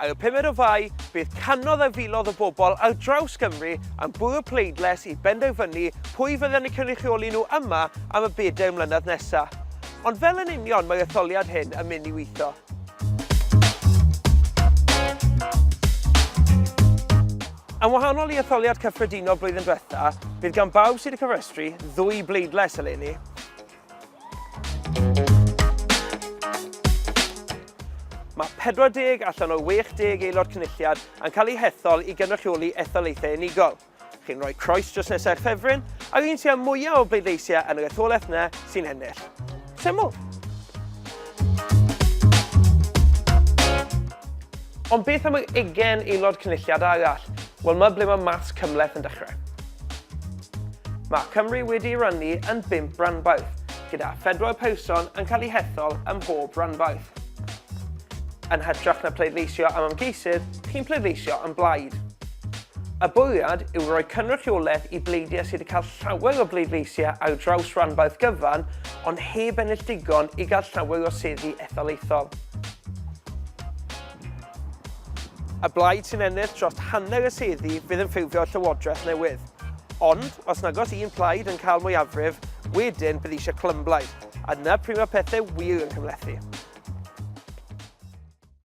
Ar y 5 o Fai, bydd canoedd a filoedd o bobl ar draws Gymru am bwrw pleidles i benderfynu pwy fydden ni cynrychioli nhw yma am y 7 mlynedd nesaf. Ond fel yn union mae'r etholiad hyn yn mynd i weithio. Yn wahanol i etholiad cyffredinol blwyddyn diwethaf, bydd gan bawb sydd wedi cyfrestru 2 bleidles eleni. Mae 40 allan o 60 aelod Cynulliad yn cael eu hethol i gynrychioli etholaethau unigol. Chi'n rhoi croes dros nesau'r ffefryn, a un sy'n mwyaf o bleidleisiau yn yr etholaeth yna sy'n ennill. Syml. Ond beth am y 20 aelod Cynulliad arall? Wel, mae ble mae maths cymhleth yn dechrau. Mae Cymru wedi'i rannu yn 5 ranbarth, gyda 4 person yn cael eu hethol ym mhob ranbarth. Yn hytrach na pleidleisio am ymgeisydd, chi'n pleidleisio am blaid. Y bwriad yw rhoi cynrychiolaeth i bleidiau sydd wedi cael llawer o bleidleisiau ar draws ranbarth gyfan, ond heb ennill digon i gael llawer o seddi etholaethol. Y blaid sy'n ennill dros hanner y seddi fydd yn ffurfio llywodraeth newydd. Ond, os nag oes un plaid yn cael mwyafrif, wedyn bydd eisiau clymblaid, a dyna pryd mae pethau wir yn cymlethu.